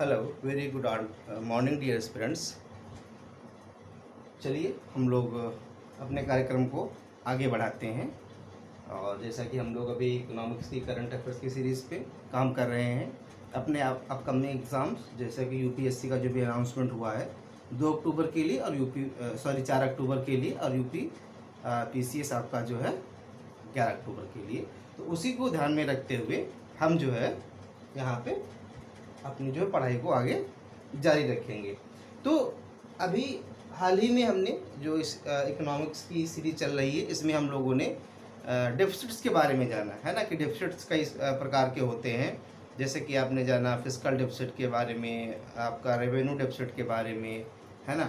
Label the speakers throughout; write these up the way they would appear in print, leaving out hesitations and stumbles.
Speaker 1: Hello, very good morning dear students. चलिए हम लोग अपने कार्यक्रम को आगे बढ़ाते हैं। और जैसा कि हम लोग अभी इकोनॉमिक्स की करंट अफेयर्स की सीरीज़ पे काम कर रहे हैं। अपने अपकमिंग एग्ज़ाम्स जैसे कि यूपीएससी का जो भी अनाउंसमेंट हुआ है 2 अक्टूबर के लिए और 4 अक्टूबर के लिए, और यूपी पीसीएस आपका जो है 11 अक्टूबर के लिए। तो उसी को ध्यान में रखते हुए हम जो है यहाँ पे अपनी जो पढ़ाई को आगे जारी रखेंगे। तो अभी हाल ही में हमने जो इस इकोनॉमिक्स की सीरीज चल रही है, इसमें हम लोगों ने डेफिसिट्स के बारे में जाना है ना, कि डेफिसिट्स कई प्रकार के होते हैं। जैसे कि आपने जाना फिस्कल डेफिसिट के बारे में, आपका रेवेन्यू डेफिसिट के बारे में, है ना,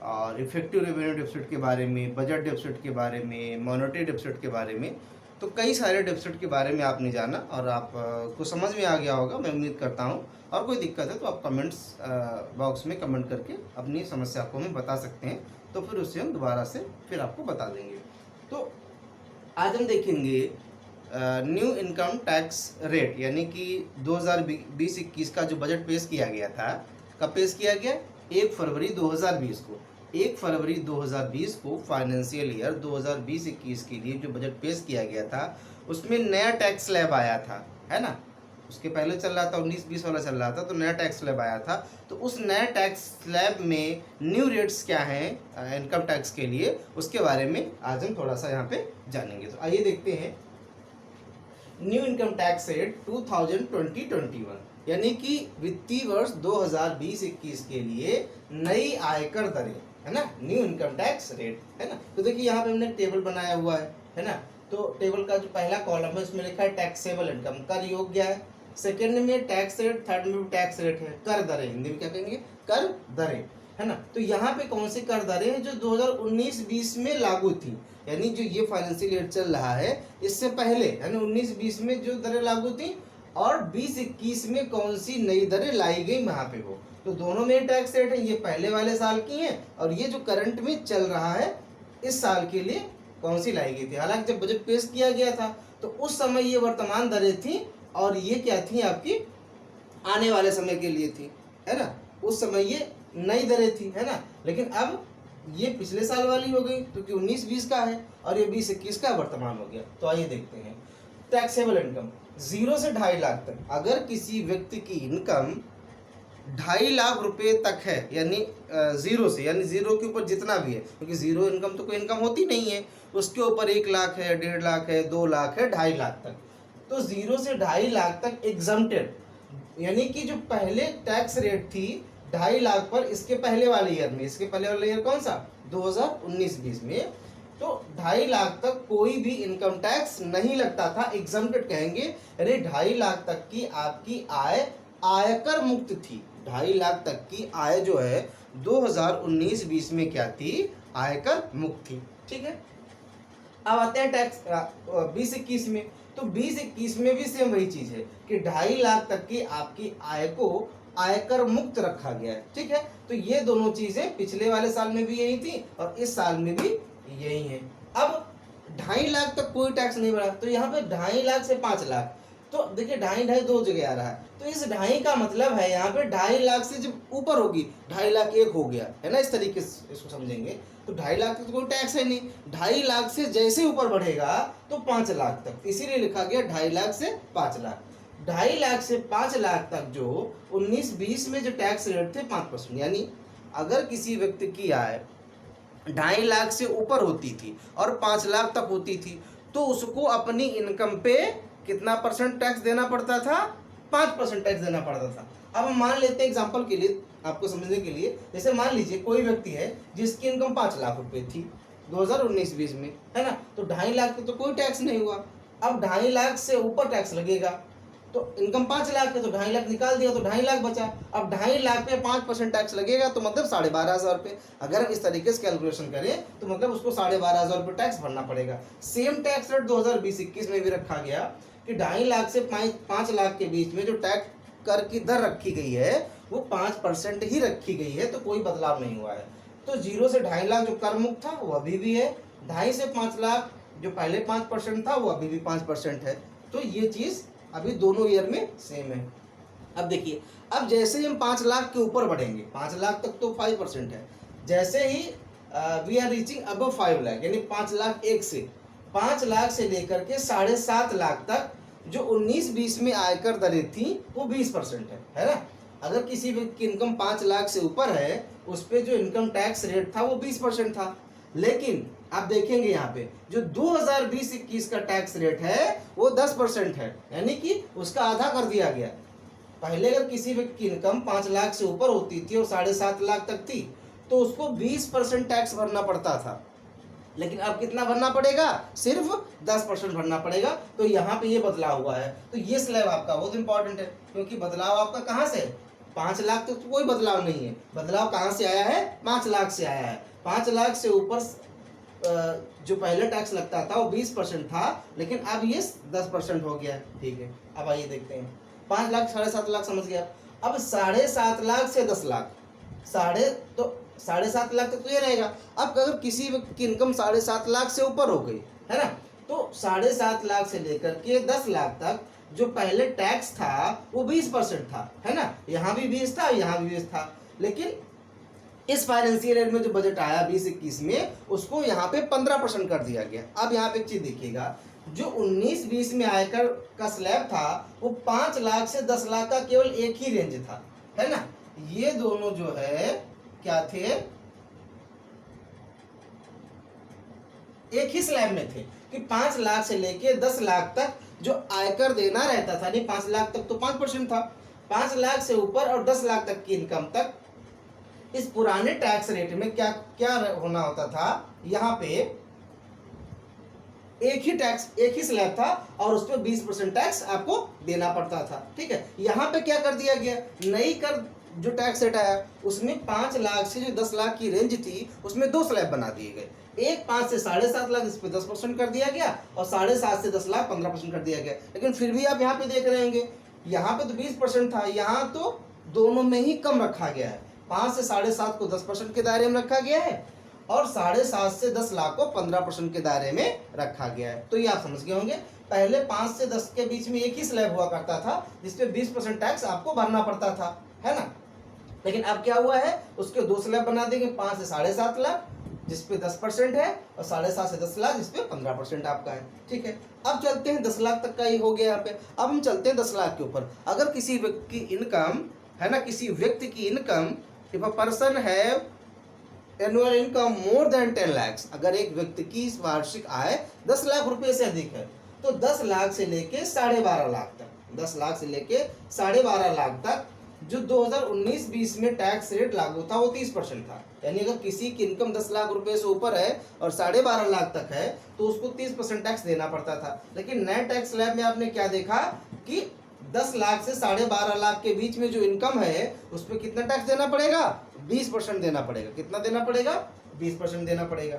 Speaker 1: और इफेक्टिव रेवेन्यू डेफिसिट के बारे में, बजट डेफिसिट के बारे में, मॉनेटरी डेफिसिट के बारे में। तो कई सारे डेफिसिट के बारे में आपने जाना और आप को समझ में आ गया होगा, मैं उम्मीद करता हूँ। और कोई दिक्कत है तो आप कमेंट्स बॉक्स में कमेंट करके अपनी समस्या को हमें बता सकते हैं, तो फिर उससे हम दोबारा से फिर आपको बता देंगे। तो आज हम देखेंगे न्यू इनकम टैक्स रेट, यानी कि 2020-21 का जो बजट पेश किया गया था। कब पेश किया गया? 1 फरवरी 2020 को। 1 फरवरी 2020 को फाइनेंशियल ईयर 2020-21 के लिए जो बजट पेश किया गया था, उसमें नया टैक्स स्लैब आया था, है ना। उसके पहले चल रहा था 19-20 वाला चल रहा था, तो नया टैक्स स्लैब आया था। तो उस नया टैक्स स्लैब में न्यू रेट्स क्या हैं इनकम टैक्स के लिए, उसके बारे में आज हम थोड़ा सा यहाँ पे जानेंगे। तो आइए देखते हैं न्यू इनकम टैक्स रेट 2020-21, यानी कि वित्तीय वर्ष 2020-21 के लिए नई आयकर दरें, है ना, न्यू इनकम टैक्स रेट, है ना। तो देखिए यहाँ पे हमने टेबल बनाया हुआ है ना। तो टेबल का जो पहला कॉलम है उसमें लिखा है टैक्सेबल इनकम, कर योग्य है। सेकेंड में टैक्स रेट, थर्ड में टैक्स रेट है, कर दरें, हिंदी में क्या कहेंगे, कर दरें, है ना। तो यहाँ पे कौन सी कर दरें हैं जो 2019-20 में लागू थी, यानी जो ये फाइनेंशियल ईयर चल रहा है इससे पहले, यानी 19-20 में जो दरें लागू थी, और 20-21 में कौन सी नई दरें लाई गई वहां पे वो। तो दोनों में टैक्स रेट है, ये पहले वाले साल की है और ये जो करंट में चल रहा है इस साल के लिए कौन सी लाई गई थी। हालांकि जब बजट पेश किया गया था तो उस समय ये वर्तमान दरें थी और ये क्या थी, आपकी आने वाले समय के लिए थी, है ना। उस समय ये नई दरें थी, है ना। लेकिन अब ये पिछले साल वाली हो गई क्योंकि 19-20 का है और ये 20-21 का वर्तमान हो गया। तो आइए देखते हैं टैक्सेबल इनकम 0 से 2.5 लाख तक। अगर किसी व्यक्ति की इनकम 2.5 लाख रुपए तक है, यानी जीरो से, यानी जीरो के ऊपर जितना भी है, क्योंकि जीरो इनकम तो कोई इनकम होती नहीं है, उसके ऊपर 1 लाख है, 1.5 लाख है, 2 लाख है, 2.5 लाख तक। तो 0 से 2.5 लाख तक एग्जम्प्टेड, यानी कि जो पहले टैक्स रेट थी 2.5 लाख पर, इसके पहले वाले ईयर में, इसके पहले वाले ईयर कौन सा, 2019-20 में, तो 2.5 लाख तक कोई भी इनकम टैक्स नहीं लगता था, एग्जम्प्टेड कहेंगे। यानी 2.5 लाख तक की आपकी आय आयकर मुक्त थी। 2.5 लाख तक की आय जो है 2019-20 में क्या थी, आयकर मुक्त थी, ठीक है। अब आते हैं टैक्स 20-21 में। तो 20-21 में भी सेम वही चीज है कि 2.5 लाख तक की आपकी आय को आयकर मुक्त रखा गया है, ठीक है। तो ये दोनों चीजें पिछले वाले साल में भी यही थी और इस साल में भी यही है। अब 2.5 लाख तक कोई टैक्स नहीं बढ़ा, तो यहाँ पे 2.5 लाख से 5 लाख, तो देखिए 2.5 दो जगह आ रहा है। तो इस 2.5 का मतलब है यहाँ पे 2.5 लाख से जब ऊपर होगी, 2.5 लाख एक हो गया, है ना, इस तरीके से इसको समझेंगे। तो 2.5 लाख तक तो कोई टैक्स है नहीं, 2.5 लाख से जैसे ऊपर बढ़ेगा तो 5 लाख तक, इसीलिए लिखा गया 2.5 लाख से 5 लाख। 2.5 लाख से 5 लाख तक जो 19-20 में जो टैक्स रेट थे 5%, यानी अगर किसी व्यक्ति की आय 2.5 लाख से ऊपर होती थी और 5 लाख तक होती थी, तो उसको अपनी इनकम पे कितना परसेंट टैक्स देना पड़ता था, 5% टैक्स देना पड़ता था। अब हम मान लेते हैं एग्जांपल के लिए, आपको समझने के लिए, जैसे मान लीजिए कोई व्यक्ति है जिसकी इनकम 5 लाख रुपए थी 2019-20 में, है ना। तो 2.5 लाख पे तो कोई टैक्स नहीं हुआ। अब 2.5 लाख से ऊपर टैक्स लगेगा, तो इनकम 5 लाख है तो 2.5 लाख निकाल दिया तो 2.5 लाख बचा। अब 2.5 लाख पे 5% टैक्स लगेगा तो मतलब 12,500 रुपये। अगर हम इस तरीके से कैलकुलेशन करें तो मतलब उसको 12,500 रुपये टैक्स भरना पड़ेगा। सेम टैक्स रेट 2020-21 में भी रखा गया कि 2.5 लाख से 5 लाख के बीच में जो टैक्स कर की दर रखी गई है वो 5% ही रखी गई है, तो कोई बदलाव नहीं हुआ है। तो 0 से 2.5 लाख जो कर मुक्त था वो अभी भी है, 2.5 से 5 लाख जो पहले 5% था वो अभी भी 5% है। तो ये चीज अभी दोनों ईयर में सेम है। अब देखिए, अब जैसे ही हम 5 लाख के ऊपर बढ़ेंगे, 5 लाख तक तो 5% है, जैसे ही we are reaching above 5 lakh, यानी 5 लाख एक से 5 लाख से लेकर के 7.5 लाख तक जो 19-20 में आयकर दरें थी वो 20% है ना। अगर किसी व्यक्ति की इनकम 5 लाख से ऊपर है, उस पर जो इनकम टैक्स रेट था वो 20% था। लेकिन आप देखेंगे यहाँ पे जो 2020-21 का टैक्स रेट है वो 10% है, यानी कि उसका आधा कर दिया गया। पहले अगर किसी व्यक्ति की इनकम 5 लाख से ऊपर होती थी और 7.5 लाख तक थी तो उसको 20% टैक्स भरना पड़ता था, लेकिन अब कितना भरना पड़ेगा, सिर्फ 10% भरना पड़ेगा। तो यहाँ पे ये बदलाव हुआ है। तो ये स्लैब आपका बहुत इंपॉर्टेंट है, क्योंकि बदलाव आपका कहाँ से, 5 लाख तक तो कोई बदलाव नहीं है। बदलाव कहाँ से आया है, 5 लाख से आया है। 5 लाख से ऊपर जो पहले टैक्स लगता था वो 20% था, लेकिन अब ये 10% हो गया है। ठीक है, अब आइए देखते हैं। 5 लाख 7.5 लाख समझ गया। अब 7.5 लाख से 10 लाख, 7.5 लाख तक तो ये रहेगा। अब अगर किसी व्यक्ति की इनकम 7.5 लाख से ऊपर हो गई है ना, तो 7.5 लाख से लेकर के 10 लाख तक जो पहले टैक्स था वो 20% था, है ना। यहाँ भी 20 था, यहाँ भी 20 था, लेकिन इस फाइनेंशियल ईयर में जो बजट आया 20-21 में, उसको यहाँ पे 15% कर दिया गया। अब यहाँ पे एक चीज देखिएगा, जो 19-20 में आयकर का स्लैब था वो 5 लाख से 10 लाख का केवल एक ही रेंज था, है ना। ये दोनों जो है क्या थे, एक ही स्लैब में थे कि 5 लाख से लेके 10 लाख तक जो आयकर देना रहता था, नहीं 5 लाख तक तो 5% था, 5 लाख से ऊपर और 10 लाख तक की इनकम तक इस पुराने टैक्स रेट में क्या क्या होना होता था, यहाँ पे एक ही स्लैब था और उस पर 20% टैक्स आपको देना पड़ता था। ठीक है, यहाँ पे क्या कर दिया गया, नई कर जो टैक्स रेट आया उसमें 5 लाख से जो 10 लाख की रेंज थी उसमें 2 स्लैब बना दिए गए। एक 5 से 7.5 लाख, इस पे 10% कर दिया गया, और 7.5 से 10 लाख 15% कर दिया गया। लेकिन फिर भी आप यहाँ पे देख रहे होंगे, यहाँ पे तो 20% था, यहाँ तो दोनों में ही कम रखा गया है। 5 से 7.5 को 10% के दायरे में रखा गया है और 7.5 से 10 लाख को 15% के दायरे में रखा गया है। तो ये आप समझ गए होंगे, पहले 5 से 10 के बीच में एक ही स्लैब हुआ करता था जिसपे 20% टैक्स आपको भरना पड़ता था, है ना। लेकिन अब क्या हुआ है, उसके 2 स्लैब बना देंगे, 5 से 7.5 लाख जिसपे 10% है और 7.5 से 10 लाख जिसपे 15% आपका है। ठीक है, अब चलते हैं 10 लाख तक का ही हो गया यहाँ पे। अब हम चलते हैं 10 लाख के ऊपर। अगर किसी व्यक्ति की इनकम, है ना, किसी व्यक्ति की income, if a person have annual income more than 10 lakh, अगर एक व्यक्ति की वार्षिक आय 10 लाख रुपए से अधिक है, तो 10 लाख से लेके 12.5 लाख तक, 10 लाख से लेके 12.5 लाख तक जो 2019-20 में टैक्स रेट लागू था वो 30% था। यानी अगर किसी की इनकम 10 लाख रुपए से ऊपर है और 12.5 लाख तक है तो उसको 30% टैक्स देना पड़ता था। लेकिन नए टैक्स स्लैब में आपने क्या देखा कि 10 लाख से 12.5 लाख के बीच में जो इनकम है उस पर कितना टैक्स देना पड़ेगा, 20% देना पड़ेगा। कितना देना पड़ेगा, 20% देना पड़ेगा।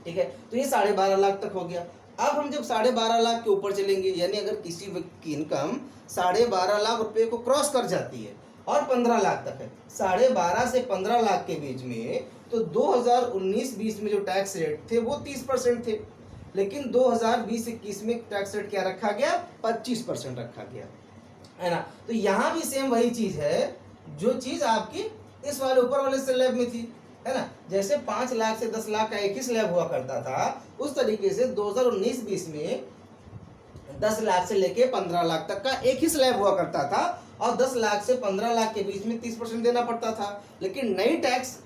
Speaker 1: ठीक है, तो ये 12.5 लाख तक हो गया। अब हम जब 12.5 लाख के ऊपर चलेंगे, यानी अगर किसी व्यक्ति की इनकम 12.5 लाख रुपए को क्रॉस कर जाती है और 15 लाख तक है, 12.5 से 15 लाख के बीच में, तो 2019-20 में जो टैक्स रेट थे वो 30% थे, लेकिन 2020-21 में टैक्स रेट क्या रखा गया, 25% रखा गया, है ना। तो यहाँ भी सेम वही चीज है जो चीज आपकी इस वाले ऊपर वाले स्लैब में थी, है ना। जैसे 5 लाख से 10 लाख का एक ही स्लैब हुआ करता था, उस तरीके से 2019-20 में 10 लाख से लेके 15 लाख तक का एक ही स्लैब हुआ करता था और 10 लाख से 15 लाख के बीच में 30% देना पड़ता था। लेकिन नई टैक्स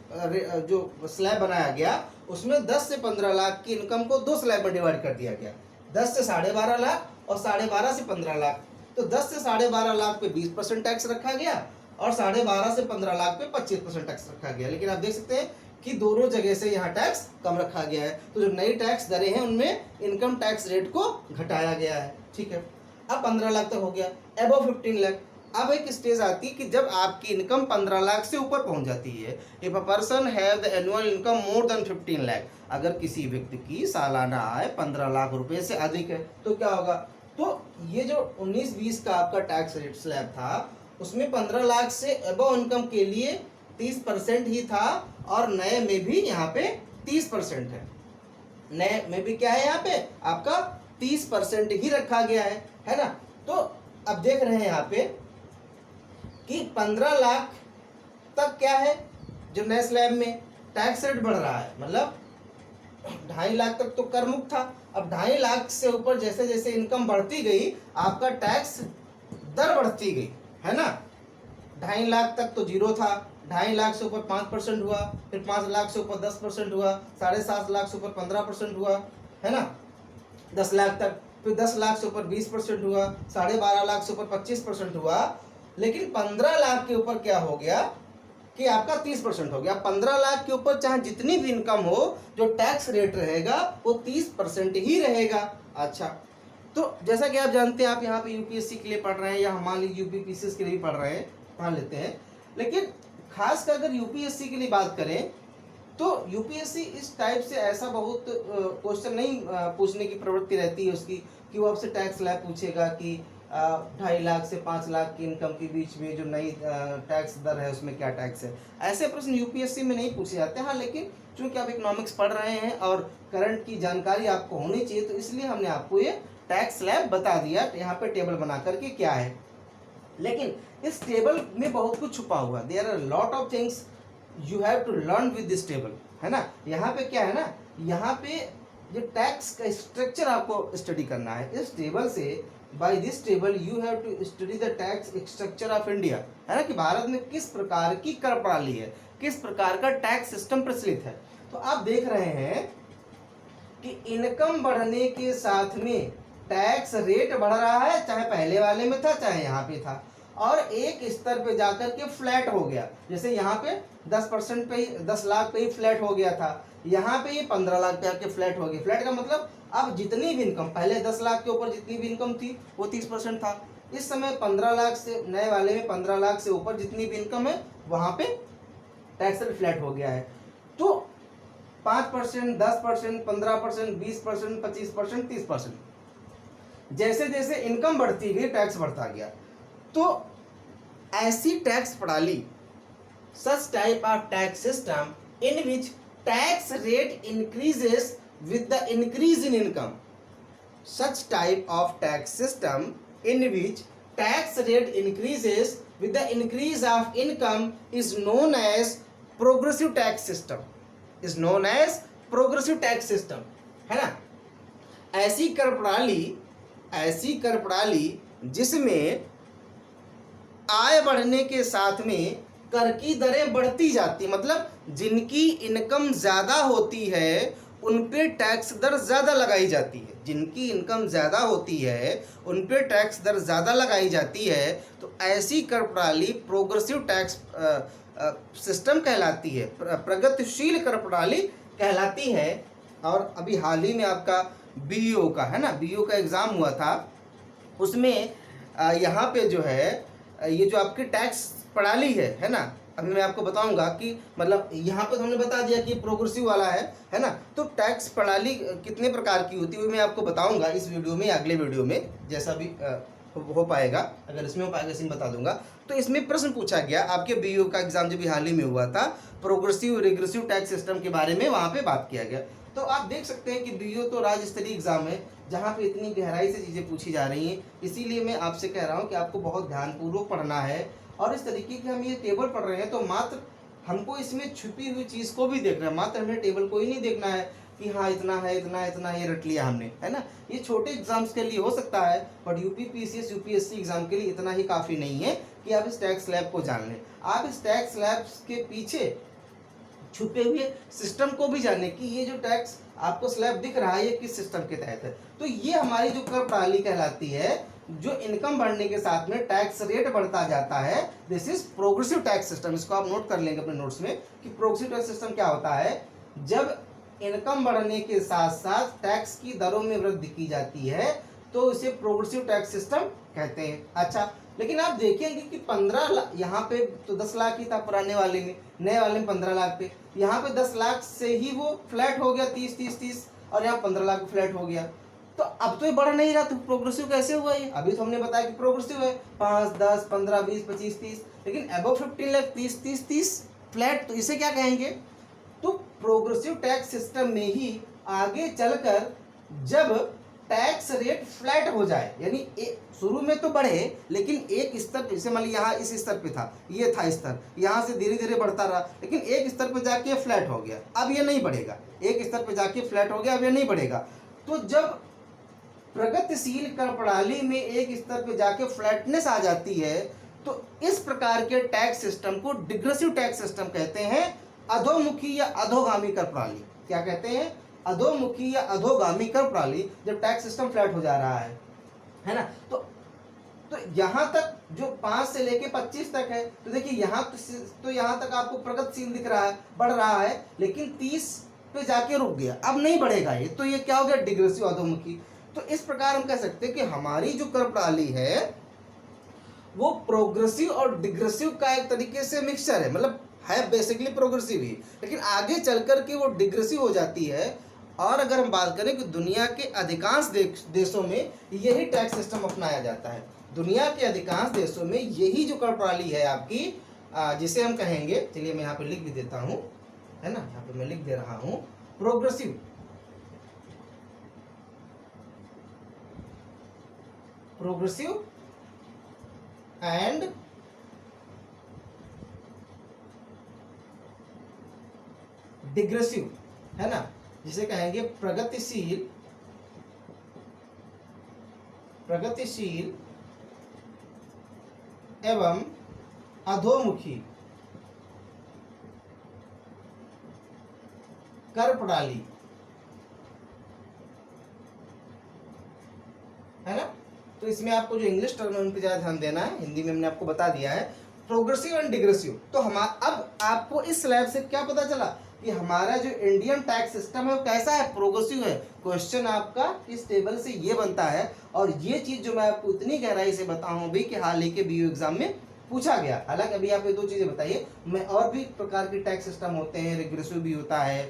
Speaker 1: जो स्लैब बनाया गया उसमें 10 से 15 लाख की इनकम को 2 स्लैब में डिवाइड कर दिया गया, 10 से 12.5 लाख और 12.5 से 15 लाख। तो 10 से 12.5 लाख पे 20% टैक्स रखा गया और 12.5 से 15 लाख पे 25% टैक्स रखा गया। लेकिन आप देख सकते हैं कि दोनों जगह से यहाँ टैक्स कम रखा गया है। तो जो नई टैक्स दरें हैं उनमें इनकम टैक्स रेट को घटाया गया है। ठीक है, अब 15 लाख तक हो गया, अबव 15 लाख। अब एक स्टेज आती है कि जब आपकी इनकम 15 लाख से ऊपर पहुंच जाती है, if a person have the annual income more than 15 lakh, अगर किसी व्यक्ति की सालाना आय 15 लाख रुपए से अधिक है तो क्या होगा, तो ये जो 19-20 का आपका टैक्स रेट स्लैब था उसमें 15 लाख से अबव इनकम के लिए 30% ही था और नए में भी यहाँ पे 30% है। नए में भी क्या है, यहाँ पे आपका 30% ही रखा गया है ना। तो अब देख रहे हैं यहाँ पे कि 15 लाख तक क्या है, जो नए स्लैब में टैक्स रेट बढ़ रहा है, मतलब 2.5 लाख तक तो कर मुक्त था, अब 2.5 लाख से ऊपर जैसे जैसे इनकम बढ़ती गई आपका टैक्स दर बढ़ती गई, है ना। 2.5 लाख तक तो जीरो था, 2.5 लाख से ऊपर 5% हुआ, फिर 5 लाख से ऊपर 10% हुआ, 7.5 लाख से ऊपर 15% हुआ, है ना। 10 लाख तक, फिर 10 लाख से ऊपर 20% हुआ, 12.5 लाख से ऊपर 25% हुआ, लेकिन 15 लाख के ऊपर क्या हो गया कि आपका 30% हो गया। 15 लाख के ऊपर चाहे जितनी भी इनकम हो, जो टैक्स रेट रहेगा वो 30% ही रहेगा। अच्छा, तो जैसा कि आप जानते हैं, आप यहाँ पे यूपीएससी के लिए पढ़ रहे हैं या मान लीजिए यूपीपीसीएस के लिए भी पढ़ रहे हैं, पढ़ लेते हैं, लेकिन खासकर अगर यूपीएससी के लिए बात करें तो यूपीएससी इस टाइप से ऐसा बहुत क्वेश्चन नहीं पूछने की प्रवृत्ति रहती है उसकी, कि वो आपसे टैक्स स्लैब पूछेगा कि 2.5 लाख से 5 लाख की इनकम के बीच में जो नई टैक्स दर है उसमें क्या टैक्स है। ऐसे प्रश्न यूपीएससी में नहीं पूछे जाते। हाँ, लेकिन चूंकि आप इकोनॉमिक्स पढ़ रहे हैं और करंट की जानकारी आपको होनी चाहिए, तो इसलिए हमने आपको ये टैक्स स्लैब बता दिया यहाँ पे टेबल बना करके क्या है। लेकिन इस टेबल में बहुत कुछ छुपा हुआ, there are lot of things you have to learn with this table, है ना। यहाँ पे क्या है ना, यहाँ पे जो टैक्स का स्ट्रक्चर आपको स्टडी करना है इस टेबल से। By this table you have to study the tax structure of India, है ना, कि भारत में किस प्रकार की कर प्रणाली है, किस प्रकार का टैक्स सिस्टम प्रचलित है। तो आप देख रहे हैं कि इनकम बढ़ने के साथ में टैक्स रेट बढ़ रहा है, चाहे पहले वाले में था चाहे यहाँ पे था, और एक स्तर पे जाकर के फ्लैट हो गया। जैसे यहाँ पे 10% पे ही, 10 लाख पे ही फ्लैट हो गया था, यहाँ पे ये 15 लाख पे आके फ्लैट हो गया। फ्लैट का मतलब अब जितनी भी इनकम, पहले 10 लाख के ऊपर जितनी भी इनकम थी वो 30% था, इस समय 15 लाख से, नए वाले में 15 लाख से ऊपर जितनी भी इनकम है वहां पे टैक्स रेट फ्लैट हो गया है। तो 5%, 10%, 15%, 20%, 25%, 30%, जैसे जैसे इनकम बढ़ती गई टैक्स बढ़ता गया। तो ऐसी टैक्स प्रणाली, such type of tax system in which tax rate increases with the increase in income, such type of tax system in which tax rate increases with the increase of income is known as progressive tax system, is known as progressive tax system, है ना। ऐसी कर प्रणाली जिसमें आय बढ़ने के साथ में कर की दरें बढ़ती जाती, मतलब जिनकी इनकम ज़्यादा होती है उन पे टैक्स दर ज़्यादा लगाई जाती है, जिनकी इनकम ज़्यादा होती है उन पे टैक्स दर ज़्यादा लगाई जाती है। तो ऐसी कर प्रणाली प्रोग्रेसिव टैक्स सिस्टम कहलाती है, प्रगतिशील कर प्रणाली कहलाती है। और अभी हाल ही में आपका बीईओ का, है ना, बीईओ का एग्ज़ाम हुआ था, उसमें यहाँ पे जो है ये जो आपकी टैक्स प्रणाली है ना, अभी मैं आपको बताऊंगा कि मतलब यहाँ पे हमने बता दिया कि प्रोग्रेसिव वाला है ना। तो टैक्स प्रणाली कितने प्रकार की होती है वो मैं आपको बताऊंगा इस वीडियो में, अगले वीडियो में, जैसा भी हो पाएगा, अगर इसमें हो पाएगा इसमें बता दूंगा। तो इसमें प्रश्न पूछा गया, आपके बीईओ का एग्जाम जब हाल ही में हुआ था, प्रोग्रेसिव रिग्रेसिव टैक्स सिस्टम के बारे में वहाँ पे बात किया गया। तो आप देख सकते हैं कि बीईओ तो राज्य स्तरीय एग्जाम है जहाँ पे इतनी गहराई से चीज़ें पूछी जा रही हैं, इसीलिए मैं आपसे कह रहा हूँ कि आपको बहुत ध्यानपूर्वक पढ़ना है। और इस तरीके के हम ये टेबल पढ़ रहे हैं तो मात्र हमको इसमें छुपी हुई चीज़ को भी देखना है, मात्र हमें टेबल को ही नहीं देखना है कि हाँ इतना है इतना इतना ये रट लिया हमने, है ना। ये छोटे एग्जाम्स के लिए हो सकता है, बट यूपीपीसीएस यूपीएससी एग्जाम के लिए इतना ही काफ़ी नहीं है कि आप इस टैक्स स्लैब को जान लें। आप इस टैक्स स्लैब के पीछे छुपे हुए सिस्टम को भी जाने कि ये जो टैक्स आपको स्लैब दिख रहा है ये किस सिस्टम के तहत है। तो ये हमारी जो कर प्रणाली कहलाती है, जो इनकम बढ़ने के साथ में टैक्स रेट बढ़ता जाता है, this is progressive tax system. इसको आप नोट कर लेंगे अपने नोट्स में कि प्रोग्रेसिव टैक्स सिस्टम क्या होता है, जब इनकम बढ़ने के साथ साथ टैक्स की दरों में वृद्धि की जाती है तो इसे प्रोग्रेसिव टैक्स सिस्टम कहते हैं। अच्छा, लेकिन आप देखेंगे कि 15 लाख, यहाँ पे तो 10 लाख ही था पुराने वाले में, नए वाले में 15 लाख पे, यहाँ पे 10 लाख से ही वो फ्लैट हो गया 30 और यहाँ 15 लाख फ्लैट हो गया। तो अब तो ये बढ़ नहीं रहा, तो प्रोग्रेसिव कैसे हुआ ये? अभी तो हमने बताया कि प्रोग्रेसिव है 5, 10, 15, 20, 25, 30, लेकिन अबव 15 लाख 30 फ्लैट, तो इसे क्या कहेंगे? तो प्रोग्रेसिव टैक्स सिस्टम में ही आगे चलकर जब टैक्स रेट फ्लैट हो जाए, यानी शुरू में तो बढ़े लेकिन एक स्तर, जैसे मान लीजिए यहाँ इस स्तर पे था, ये था स्तर, यहाँ से धीरे धीरे बढ़ता रहा, लेकिन एक स्तर पे जाके फ्लैट हो गया, अब ये नहीं बढ़ेगा, एक स्तर पे जाके फ्लैट हो गया, अब ये नहीं बढ़ेगा। तो जब प्रगतिशील कर प्रणाली में एक स्तर पे जाके फ्लैटनेस आ जाती है, तो इस प्रकार के टैक्स सिस्टम को डिग्रेसिव टैक्स सिस्टम कहते हैं, अधोमुखी या अधोगामी कर प्रणाली। क्या कहते हैं? अधोमुखी या अधोगामी कर प्रणाली, जब टैक्स सिस्टम फ्लैट हो जा रहा है ना। तो यहाँ तक जो 5 से लेके 25 तक है, तो देखिए यहाँ तक आपको प्रगतिशील दिख रहा है, बढ़ रहा है, लेकिन 30 पे जाके रुक गया, अब नहीं बढ़ेगा ये, तो ये क्या हो गया? डिग्रेसिव, अधोमुखी। तो इस प्रकार हम कह सकते हैं कि हमारी जो कर प्रणाली है वो प्रोग्रेसिव और डिग्रेसिव का एक तरीके से मिक्सचर है, मतलब है बेसिकली प्रोग्रेसिव ही, लेकिन आगे चल कर के वो डिग्रेसिव हो जाती है। और अगर हम बात करें कि दुनिया के अधिकांश देशों में यही टैक्स सिस्टम अपनाया जाता है, दुनिया के अधिकांश देशों में यही जो कर प्रणाली है आपकी, जिसे हम कहेंगे, चलिए मैं यहाँ पे लिख भी देता हूँ, है ना, यहाँ पे मैं लिख दे रहा हूँ, प्रोग्रेसिव एंड डिग्रेसिव, है ना, जिसे कहेंगे प्रगतिशील एवं अधोमुखी कर प्रणाली, है ना। तो इसमें आपको जो इंग्लिश टर्म है उन पर ज्यादा ध्यान देना है, हिंदी में हमने आपको बता दिया है, प्रोग्रेसिव एंड डिग्रेसिव। तो अब आपको इस स्लैब से क्या पता चला कि हमारा जो इंडियन टैक्स सिस्टम है वो कैसा है? प्रोग्रेसिव है। क्वेश्चन आपका इस टेबल से ये बनता है, और ये चीज जो मैं आपको इतनी गहराई से बताऊं भी कि हाल ही के बीयू एग्जाम में पूछा गया। हालांकि अभी आप ये 2 चीजें बताइए, मैं और भी प्रकार के टैक्स सिस्टम होते हैं, रिग्रेसिव भी होता है,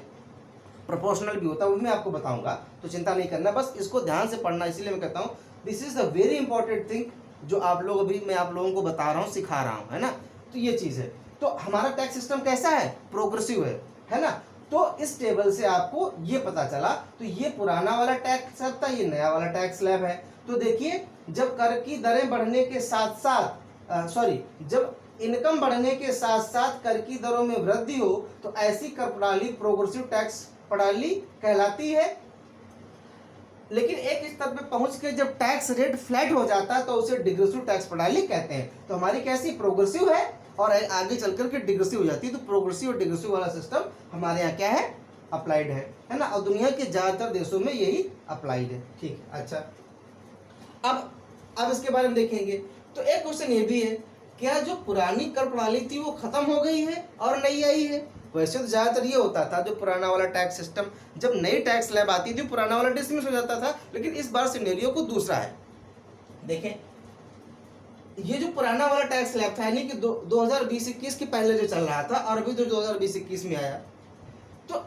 Speaker 1: प्रोपोर्शनल भी होता है, वो मैं आपको बताऊंगा, तो चिंता नहीं करना, बस इसको ध्यान से पढ़ना। इसलिए मैं कहता हूँ this is the very important thing, जो मैं आप लोगों को बता रहा हूँ, सिखा रहा हूँ, है ना। तो ये चीज है। तो हमारा टैक्स सिस्टम कैसा है? प्रोग्रेसिव है ना। तो इस टेबल से आपको ये पता चला, तो ये पुराना वाला टैक्स स्लैब था, ये नया वाला टैक्स स्लैब है। तो देखिए, जब कर की दरें बढ़ने के साथ साथ जब इनकम बढ़ने के साथ साथ कर की दरों में वृद्धि हो, तो ऐसी कर प्रणाली प्रोग्रेसिव टैक्स प्रणाली कहलाती है। लेकिन एक स्तर पे पहुंच के जब टैक्स रेट फ्लैट हो जाता है, तो उसे डिग्रेसिव टैक्स प्रणाली कहते हैं। तो हमारी कैसी? प्रोग्रेसिव है, और आगे चल करके डिग्रेसिव हो जाती है। तो प्रोग्रेसिव और डिग्रेसिव वाला सिस्टम हमारे यहाँ क्या है? अप्लाइड है ना, और दुनिया के ज्यादातर देशों में यही अप्लाइड है। ठीक, अच्छा, अब इसके बारे में देखेंगे। तो एक क्वेश्चन ये भी है, क्या जो पुरानी कर प्रणाली थी वो खत्म हो गई है और नई आई है? वैसे तो ज्यादातर ये होता था, जो पुराना वाला टैक्स सिस्टम, जब नई टैक्स स्लैब आती थी पुराना वाला डिसमिस हो जाता था, लेकिन इस बार सिनेरियो को दूसरा है। देखें, ये जो पुराना वाला टैक्स स्लैब था, यानी कि 2020-21 के पहले जो चल रहा था, और अभी जो 2020-21 में आया, तो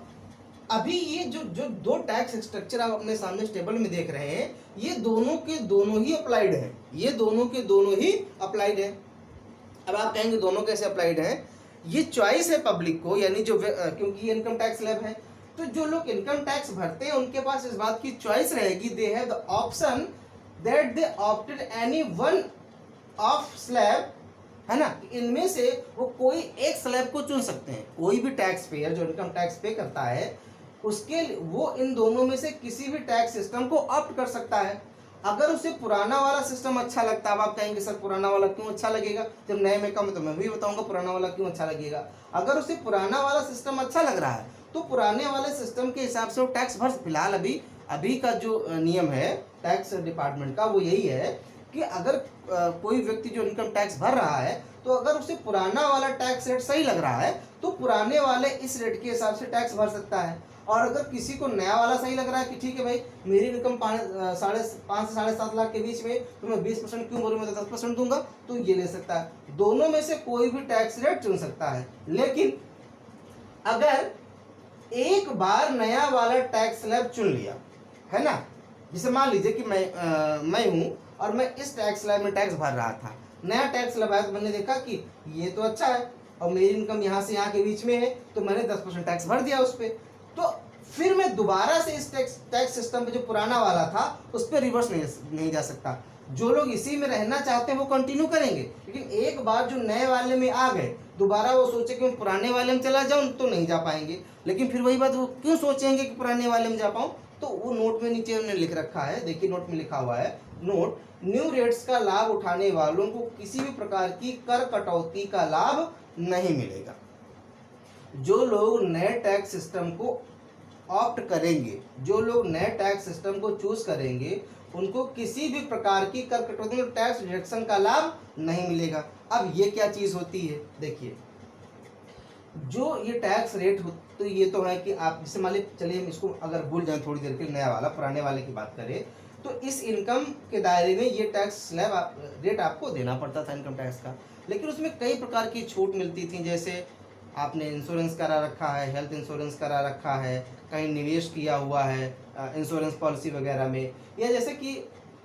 Speaker 1: अभी ये जो 2 टैक्स स्ट्रक्चर आप अपने सामने टेबल में देख रहे हैं, ये दोनों के दोनों ही अप्लाइड है, ये दोनों के दोनों ही अप्लाइड है। अब आप कहेंगे दोनों कैसे अप्लाइड है? ये चॉइस है पब्लिक को, यानी जो क्योंकि ये इनकम टैक्स स्लैब है, तो जो लोग इनकम टैक्स भरते हैं उनके पास इस बात की चॉइस रहेगी, they have the option that they opted any one of slab, है ना। इनमें से वो कोई एक स्लैब को चुन सकते हैं। कोई भी टैक्स पेयर जो इनकम टैक्स पे करता है, उसके वो इन दोनों में से किसी भी टैक्स सिस्टम को ऑप्ट कर सकता है। अगर उसे पुराना वाला सिस्टम अच्छा लगता है, अब आप कहेंगे सर पुराना वाला क्यों अच्छा लगेगा, जब नए में कम है, तो मैं भी बताऊंगा पुराना वाला क्यों अच्छा लगेगा। अगर उसे पुराना वाला सिस्टम अच्छा लग रहा है, तो पुराने वाले सिस्टम के हिसाब से वो टैक्स भर, फिलहाल अभी का जो नियम है टैक्स डिपार्टमेंट का, वो यही है कि अगर कोई व्यक्ति जो इनकम टैक्स भर रहा है, तो अगर उसे पुराना वाला टैक्स रेट सही लग रहा है, तो पुराने वाले इस रेट के हिसाब से टैक्स भर सकता है। और अगर किसी को नया वाला सही लग रहा है कि ठीक है भाई, मेरी इनकम 5 से 7.5 लाख के बीच में, तो मैं 20% क्यों भरूँ, मैं तो 10% दूंगा, तो ये ले सकता है। दोनों में से कोई भी टैक्स रेट चुन सकता है। लेकिन अगर एक बार नया वाला टैक्स स्लैब चुन लिया, है ना, जैसे मान लीजिए कि मैं हूँ और मैं इस टैक्स स्लैब में टैक्स भर रहा था, नया टैक्स स्लैब आया, तो मैंने देखा कि ये तो अच्छा है और मेरी इनकम यहाँ से यहाँ के बीच में है, तो मैंने 10% टैक्स भर दिया उस पर। तो फिर मैं दोबारा से इस टैक्स सिस्टम पे जो पुराना वाला था उस पर रिवर्स नहीं जा सकता। जो लोग इसी में रहना चाहते हैं वो कंटिन्यू करेंगे, लेकिन एक बार जो नए वाले में आ गए दोबारा वो सोचे कि मैं पुराने वाले में चला जाऊं तो नहीं जा पाएंगे। लेकिन फिर वही बात, वो क्यों सोचेंगे कि पुराने वाले में जा पाऊं? तो वो नोट में नीचे उन्होंने लिख रखा है, देखिए नोट में लिखा हुआ है, नोट, न्यू रेट्स का लाभ उठाने वालों को किसी भी प्रकार की कर कटौती का लाभ नहीं मिलेगा। जो लोग नए टैक्स सिस्टम को ऑप्ट करेंगे, जो लोग नए टैक्स सिस्टम को चूज करेंगे, उनको किसी भी प्रकार की कर कटौती में टैक्स डिडक्शन का लाभ नहीं मिलेगा। अब ये क्या चीज होती है? देखिए, जो ये टैक्स रेट तो ये तो है कि आप जैसे मान लीजिए, चलिए हम इसको अगर भूल जाए थोड़ी देर के लिए, नया वाला पुराने वाले की बात करें तो इस इनकम के दायरे में ये टैक्स स्लैब रेट आपको देना पड़ता था इनकम टैक्स का, लेकिन उसमें कई प्रकार की छूट मिलती थी। जैसे आपने इंश्योरेंस करा रखा है, हेल्थ इंश्योरेंस करा रखा है, कहीं निवेश किया हुआ है इंश्योरेंस पॉलिसी वगैरह में, या जैसे कि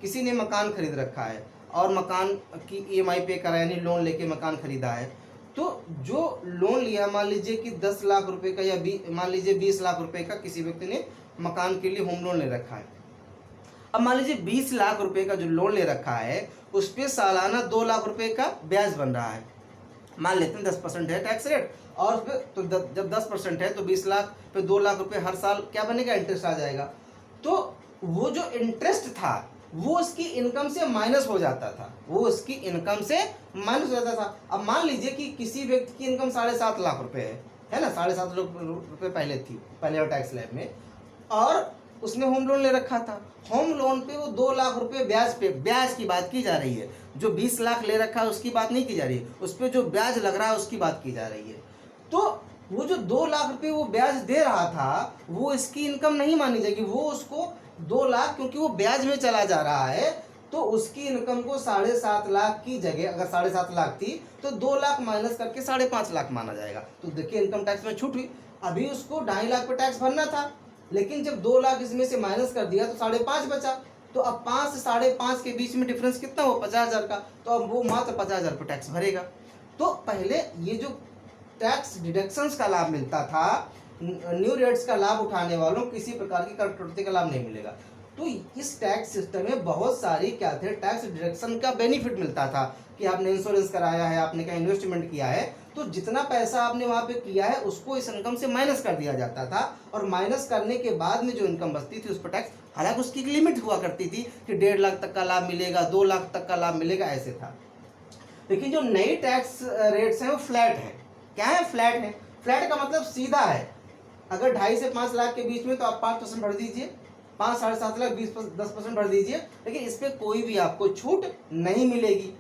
Speaker 1: किसी ने मकान खरीद रखा है और मकान की EMI पे करा, यानी लोन लेके मकान खरीदा है, तो जो लोन लिया, मान लीजिए कि 10 लाख रुपए का या मान लीजिए 20 लाख रुपए का किसी व्यक्ति ने मकान के लिए होम लोन ले रखा है। अब मान लीजिए 20 लाख रुपए का जो लोन ले रखा है उस पर सालाना 2 लाख रुपए का ब्याज बन रहा है, मान लेते हैं 10% है टैक्स रेट, और उस पर तो जब 10% है तो 20 लाख पे 2 लाख रुपए हर साल क्या बनेगा? इंटरेस्ट आ जाएगा। तो वो जो इंटरेस्ट था वो उसकी इनकम से माइनस हो जाता था, वो उसकी इनकम से माइनस हो जाता था। अब मान लीजिए कि किसी व्यक्ति की इनकम 7.5 लाख रुपए है ना, 7.5 लाख रुपए पहले थी, पहले और टैक्स स्लैब में, और उसने होम लोन ले रखा था। होम लोन पे वो 2 लाख रुपए ब्याज पे, ब्याज की बात की जा रही है, जो 20 लाख ले रखा है उसकी बात नहीं की जा रही है, उस पर जो ब्याज लग रहा है उसकी बात की जा रही है। तो वो जो 2 लाख रुपए वो ब्याज दे रहा था वो इसकी इनकम नहीं मानी जाएगी, वो उसको 2 लाख, क्योंकि वो ब्याज में चला जा रहा है, तो उसकी इनकम को 7.5 लाख की जगह अगर 7.5 लाख थी तो 2 लाख माइनस करके 5.5 लाख माना जाएगा। तो देखिए इनकम टैक्स में छूट हुई। अभी उसको 2.5 लाख पे टैक्स भरना था, लेकिन जब 2 लाख इसमें से माइनस कर दिया तो 5.5 बचा। तो अब 5 से 5.5 के बीच में डिफरेंस कितना हुआ? 50,000 का। तो अब वो मात्र 50,000 पर टैक्स भरेगा। तो पहले ये जो टैक्स डिडक्शंस का लाभ मिलता था, न्यू रेट्स का लाभ उठाने वालों को किसी प्रकार की कर कटौती का लाभ नहीं मिलेगा। तो इस टैक्स सिस्टम में बहुत सारी क्या थे, टैक्स डिडक्शन का बेनिफिट मिलता था कि आपने इंश्योरेंस कराया है, आपने कहीं इन्वेस्टमेंट किया है, तो जितना पैसा आपने वहाँ पे किया है उसको इस इनकम से माइनस कर दिया जाता था, और माइनस करने के बाद में जो इनकम बचती थी उस पर टैक्स, हालांकि उसकी एक लिमिट हुआ करती थी कि 1.5 लाख तक का लाभ मिलेगा, 2 लाख तक का लाभ मिलेगा, ऐसे था। लेकिन जो नई टैक्स रेट्स हैं वो फ्लैट है। क्या है? फ्लैट है। फ्लैट का मतलब सीधा है, अगर 2.5 से 5 लाख के बीच में तो आप 5% भर दीजिए, 5 7.5 लाख 10% भर दीजिए, लेकिन इस पर कोई भी आपको छूट नहीं मिलेगी।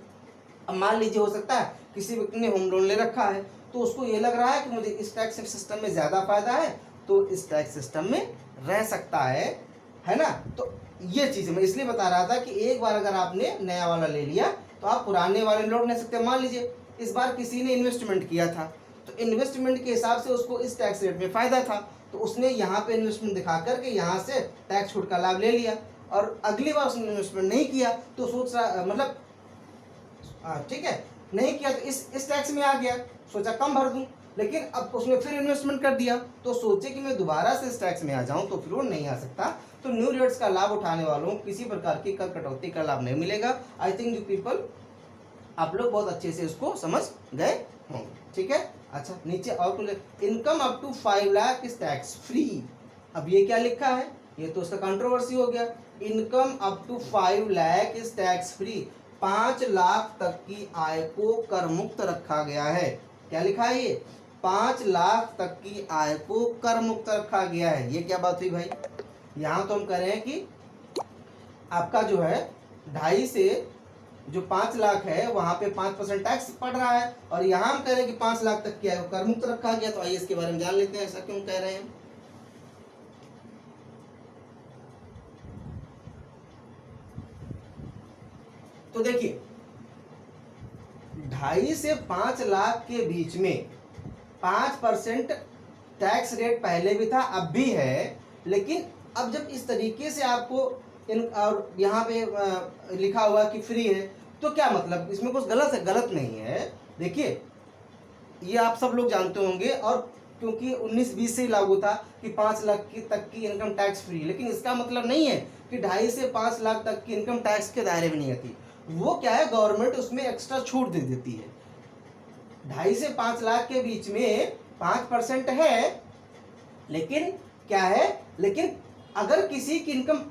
Speaker 1: अब मान लीजिए हो सकता है किसी व्यक्ति ने होम लोन ले रखा है, तो उसको ये लग रहा है कि मुझे इस टैक्स सिस्टम में ज़्यादा फायदा है, तो इस टैक्स सिस्टम में रह सकता है ना। तो ये चीज़ मैं इसलिए बता रहा था कि एक बार अगर आपने नया वाला ले लिया तो आप पुराने वाले में लौट नहीं सकते। मान लीजिए इस बार किसी ने इन्वेस्टमेंट किया था, तो इन्वेस्टमेंट के हिसाब से उसको इस टैक्स रेट में फ़ायदा था, तो उसने यहाँ पे इन्वेस्टमेंट दिखा करके यहाँ से टैक्स छूट का लाभ ले लिया, और अगली बार उसने इन्वेस्टमेंट नहीं किया तो सोच रहा, मतलब ठीक है, नहीं किया तो इस टैक्स में आ गया, सोचा कम भर दूं, लेकिन अब उसने फिर इन्वेस्टमेंट कर दिया तो सोचे कि मैं दोबारा से इस टैक्स में आ जाऊं, तो फिर वो नहीं आ सकता। तो न्यू रेट्स का लाभ उठाने वालों को किसी प्रकार की कर कटौती का लाभ नहीं मिलेगा। आई थिंक यू पीपल, आप लोग बहुत अच्छे से इसको समझ गए होंगे, ठीक है। अच्छा, नीचे और income up to 5 lakh is tax free. अब ये क्या लिखा है? ये तो उसका कंट्रोवर्सी हो गया। Income up to 5 lakh is tax free, 5 lakh तक की आय को कर मुक्त रखा गया है। क्या लिखा है ये? 5 लाख तक की आय को कर मुक्त रखा गया है। ये क्या बात हुई भाई? यहाँ तो हम कह रहे हैं कि आपका जो है 2.5 से जो 5 लाख है वहां पे 5% टैक्स पड़ रहा है, और यहाँ हम कह रहे हैं कि 5 लाख तक की आय को कर मुक्त रखा गया। तो आइए इसके बारे में जान लेते हैं, ऐसा क्यों कह रहे हैं। तो देखिए 2.5 से 5 लाख के बीच में 5% टैक्स रेट पहले भी था, अब भी है, लेकिन अब जब इस तरीके से आपको और यहाँ पे लिखा हुआ कि फ्री है, तो क्या मतलब इसमें कुछ गलत है? गलत नहीं है। देखिए ये आप सब लोग जानते होंगे, और क्योंकि 19-20 से ही लागू था कि 5 लाख की तक की इनकम टैक्स फ्री, लेकिन इसका मतलब नहीं है कि 2.5 से 5 लाख तक की इनकम टैक्स के दायरे में नहीं आती। वो क्या है, गवर्नमेंट उसमें एक्स्ट्रा छूट दे देती है। 2.5 से 5 लाख के बीच में 5% है, लेकिन क्या है, लेकिन अगर किसी की इनकम,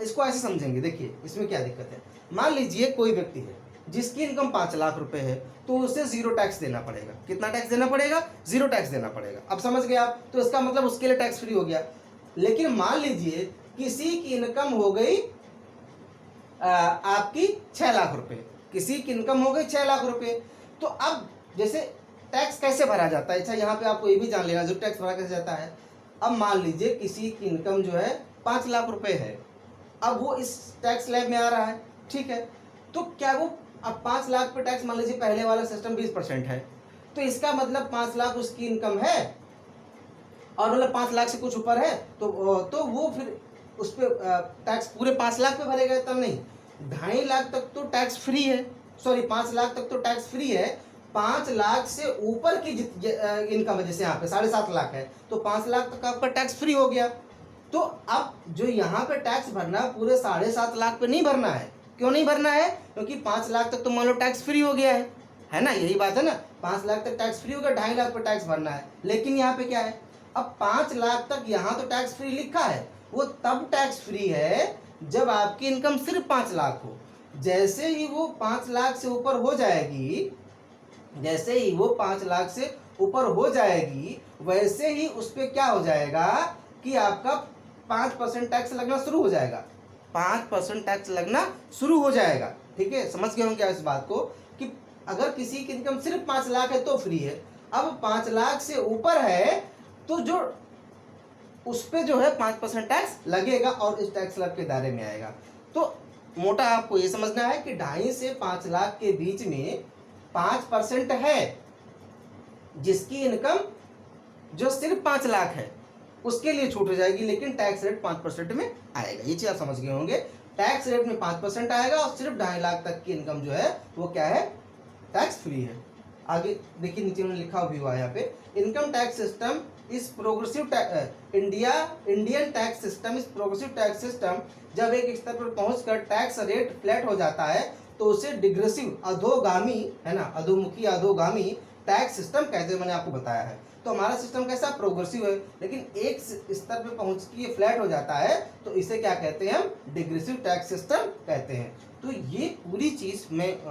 Speaker 1: इसको ऐसे समझेंगे, देखिए इसमें क्या दिक्कत है। मान लीजिए कोई व्यक्ति है जिसकी इनकम 5 लाख रुपए है, तो उसे 0 टैक्स देना पड़ेगा। कितना टैक्स देना पड़ेगा? 0 टैक्स देना पड़ेगा। अब समझ गए आप? तो इसका मतलब उसके लिए टैक्स फ्री हो गया। लेकिन मान लीजिए किसी की इनकम हो गई आपकी 6 लाख रुपए, किसी की इनकम हो गई 6 लाख रुपए, तो अब जैसे टैक्स कैसे भरा जाता है, अच्छा यहाँ पे आपको ये भी जान लेना, जो टैक्स भरा कैसे जाता है। अब मान लीजिए किसी की इनकम जो है 5 लाख रुपए है, अब वो इस टैक्स स्लैब में आ रहा है, ठीक है, तो क्या वो अब 5 लाख पे टैक्स, मान लीजिए पहले वाला सिस्टम 20% है, तो इसका मतलब 5 लाख उसकी इनकम है और मतलब 5 लाख से कुछ ऊपर है, तो वो फिर उस पर टैक्स पूरे 5 लाख पे भरेगा, तब नहीं, 2.5 लाख तक तो टैक्स फ्री है, सॉरी 5 लाख तक तो टैक्स फ्री है। 5 लाख से ऊपर की इनकम है, जैसे यहाँ पे 7.5 लाख है, तो 5 लाख तक आपका टैक्स फ्री हो गया। तो अब जो यहाँ पे टैक्स भरना पूरे 7.5 लाख पे नहीं भरना है। क्यों नहीं भरना है? क्योंकि 5 लाख तक तो मान लो टैक्स फ्री हो गया है ना, यही बात है ना, 5 लाख तक टैक्स फ्री हो गया, 2.5 लाख पे टैक्स भरना है। लेकिन यहाँ पे क्या है, अब 5 लाख तक यहाँ तो टैक्स फ्री लिखा है, वो तब टैक्स फ्री है जब आपकी इनकम सिर्फ 5 लाख हो। जैसे ही वो 5 लाख से ऊपर हो जाएगी, जैसे ही वो 5 लाख से ऊपर हो जाएगी, वैसे ही उस पर क्या हो जाएगा कि आपका 5% टैक्स लगना शुरू हो जाएगा, 5% टैक्स लगना शुरू हो जाएगा। ठीक है, समझ गए होंगे क्या इस बात को, कि अगर किसी की इनकम सिर्फ 5 लाख है तो फ्री है, अब 5 लाख से ऊपर है तो जो उस पे जो है 5% टैक्स लगेगा और इस टैक्स स्लैब के दायरे में आएगा। तो मोटा आपको ये समझना है कि 2.5 से 5 लाख के बीच में 5% है, जिसकी इनकम जो सिर्फ 5 लाख है उसके लिए छूट हो जाएगी, लेकिन टैक्स रेट 5% में आएगा। ये चीज आप समझ गए होंगे, टैक्स रेट में 5% आएगा और सिर्फ 2.5 लाख तक की इनकम जो है वो क्या है, टैक्स फ्री है। आगे देखिए नीचे में लिखा भी हुआ है यहाँ पे, इनकम टैक्स सिस्टम इस प्रोग्रेसिव इंडियन टैक्स सिस्टम इस प्रोग्रेसिव टैक्स सिस्टम जब एक स्तर पर पहुंचकर टैक्स रेट फ्लैट हो जाता है तो उसे डिग्रेसिव अधोगामी, है ना, अधोमुखी अधोगामी टैक्स सिस्टम कहते हैं, मैंने आपको बताया है। तो हमारा सिस्टम कैसा, प्रोग्रेसिव है, लेकिन एक स्तर पे पहुंच के ये फ्लैट हो जाता है तो इसे क्या कहते हैं हम, डिग्रेसिव टैक्स सिस्टम कहते हैं। तो ये पूरी चीज में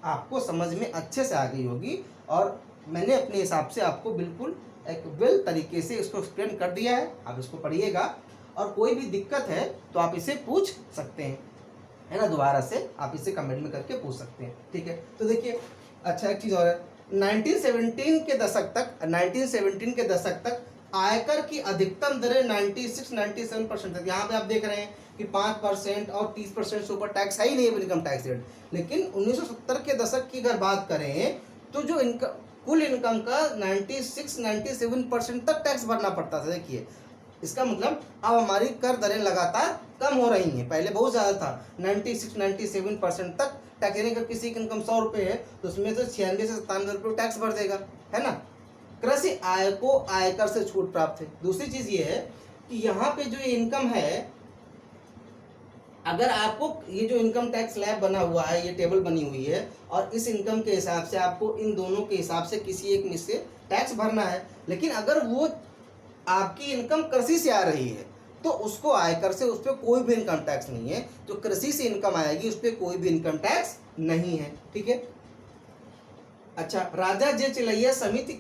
Speaker 1: आपको समझ में अच्छे से आ गई होगी और मैंने अपने हिसाब से आपको बिल्कुल एक वेल तरीके से इसको एक्सप्लेन कर दिया है। आप इसको पढ़िएगा और कोई भी दिक्कत है तो आप इसे पूछ सकते हैं, है ना, दोबारा से आप इसे कमेंट में करके पूछ सकते हैं। ठीक है, तो देखिए अच्छा एक चीज़ और है, 1917 के दशक तक आयकर की अधिकतम दरें 96-97% तक। यहाँ पे आप देख रहे हैं कि 5% और 30% से ऊपर टैक्स है ही नहीं इनकम टैक्स रेट। लेकिन 1970 के दशक की अगर बात करें तो जो इनकम कुल इनकम का 96-97% तक टैक्स भरना पड़ता था। देखिए इसका मतलब अब हमारी कर दरें लगातार कम हो रही हैं, पहले बहुत ज़्यादा था 96-97% तक टैक्स, यानी अगर किसी की इनकम 100 रुपये है तो उसमें तो 96 से 97 रुपये टैक्स भर देगा, है ना। कृषि आय को आयकर से छूट प्राप्त है। दूसरी चीज़ ये है कि यहाँ पे जो इनकम है, अगर आपको ये जो इनकम टैक्स स्लैब बना हुआ है, ये टेबल बनी हुई है और इस इनकम के हिसाब से आपको इन दोनों के हिसाब से किसी एक में से टैक्स भरना है। लेकिन अगर वो आपकी इनकम कृषि से आ रही है तो उसको आयकर से, उस पर कोई भी इनकम टैक्स नहीं है। जो कृषि से इनकम आएगी उस पर कोई भी इनकम टैक्स नहीं है। ठीक है, अच्छा, राजा जे चिलैया समिति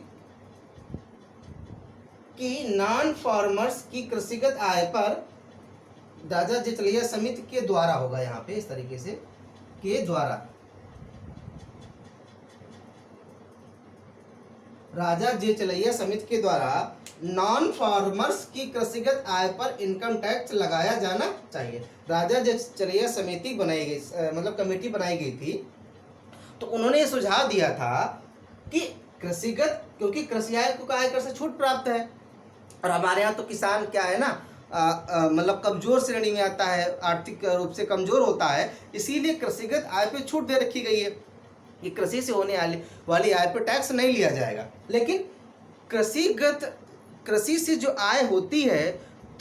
Speaker 1: की नॉन फार्मर्स की कृषिगत आय पर, राजा जे चिलैया समिति के द्वारा होगा यहाँ पे इस तरीके से, के द्वारा, राजा जे चिलैया समिति के द्वारा नॉन फार्मर्स की कृषिगत आय पर इनकम टैक्स लगाया जाना चाहिए। राजा जे चिलैया समिति बनाई गई, मतलब कमेटी बनाई गई थी, तो उन्होंने ये सुझाव दिया था कि कृषिगत, क्योंकि कृषि आय को आयकर से छूट प्राप्त है और हमारे यहाँ तो किसान क्या है ना, मतलब कमजोर श्रेणी में आता है, आर्थिक रूप से कमजोर होता है, इसीलिए कृषिगत आय पे छूट दे रखी गई है कि कृषि से होने वाली आय पर टैक्स नहीं लिया जाएगा। लेकिन कृषिगत कृषि से जो आय होती है,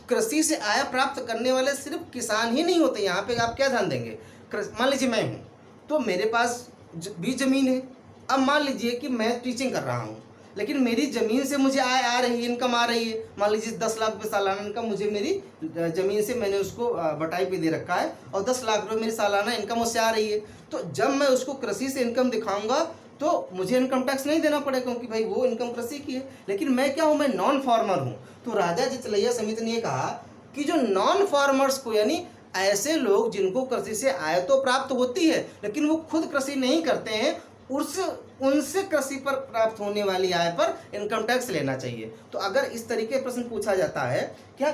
Speaker 1: कृषि से आय प्राप्त करने वाले सिर्फ किसान ही नहीं होते। यहाँ पे आप क्या ध्यान देंगे, मान लीजिए मैं हूँ, तो मेरे पास भी ज़मीन है। अब मान लीजिए कि मैं टीचिंग कर रहा हूँ, लेकिन मेरी ज़मीन से मुझे आय आ रही है, इनकम आ रही है। मान लीजिए 10 लाख रुपये सालाना इनकम मुझे मेरी ज़मीन से, मैंने उसको बटाई पे दे रखा है, और 10 लाख रुपये मेरी सालाना इनकम उससे आ रही है। तो जब मैं उसको कृषि से इनकम दिखाऊंगा तो मुझे इनकम टैक्स नहीं देना पड़ेगा, क्योंकि भाई वो इनकम कृषि की है। लेकिन मैं क्या हूँ, मैं नॉन फार्मर हूँ। तो राजा जितलैया समिति ने कहा कि जो नॉन फार्मर्स को, यानी ऐसे लोग जिनको कृषि से आय तो प्राप्त होती है लेकिन वो खुद कृषि नहीं करते हैं, उनसे कृषि पर प्राप्त होने वाली आय पर इनकम टैक्स लेना चाहिए। तो अगर इस तरीके प्रश्न पूछा जाता है, क्या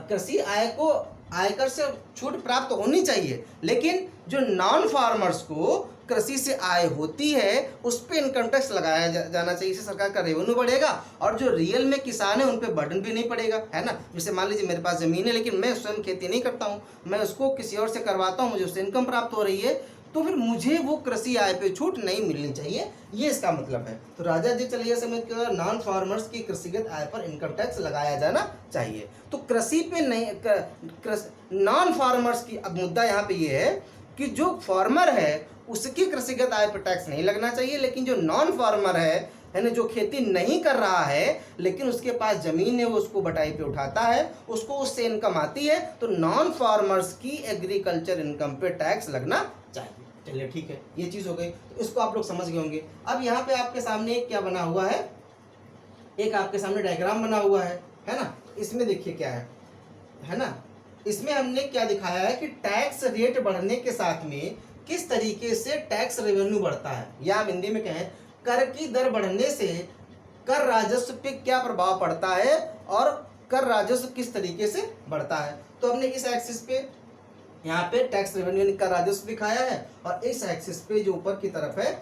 Speaker 1: कृषि आय को आयकर से छूट प्राप्त होनी चाहिए, लेकिन जो नॉन फार्मर्स को कृषि से आय होती है उस पर इनकम टैक्स लगाया जाना चाहिए। इससे सरकार का रेवेन्यू बढ़ेगा और जो रियल में किसान है उन पर बर्डन भी नहीं पड़ेगा, है ना। जैसे मान लीजिए मेरे पास ज़मीन है लेकिन मैं स्वयं खेती नहीं करता हूँ, मैं उसको किसी और से करवाता हूँ, मुझे उससे इनकम प्राप्त हो रही है, तो फिर मुझे वो कृषि आय पे छूट नहीं मिलनी चाहिए, ये इसका मतलब है। तो राजा जितलैया समिति के नॉन फार्मर्स की कृषिगत आय पर इनकम टैक्स लगाया जाना चाहिए। तो कृषि पे नहीं, नॉन फार्मर्स की, अब मुद्दा यहाँ पे ये है कि जो फार्मर है उसकी कृषिगत आय पर टैक्स नहीं लगना चाहिए, लेकिन जो नॉन फार्मर है ना, जो खेती नहीं कर रहा है लेकिन उसके पास ज़मीन है, वो उसको बटाई पे उठाता है, उसको उससे इनकम आती है, तो नॉन फार्मर्स की एग्रीकल्चर इनकम पे टैक्स लगना चाहिए। चलिए ठीक है, ये चीज़ हो गई, तो इसको आप लोग समझ गए होंगे। अब यहाँ पे आपके सामने एक क्या बना हुआ है, एक आपके सामने डायग्राम बना हुआ है ना। इसमें देखिए क्या है ना, इसमें हमने क्या दिखाया है कि टैक्स रेट बढ़ने के साथ में किस तरीके से टैक्स रेवेन्यू बढ़ता है, या हम हिंदी में कहें कर की दर बढ़ने से कर राजस्व पे क्या प्रभाव पड़ता है और कर राजस्व किस तरीके से बढ़ता है। तो हमने इस एक्सिस पे यहाँ पे टैक्स रेवेन्यू का राजस्व दिखाया है और इस एक्सिस पे जो ऊपर की तरफ है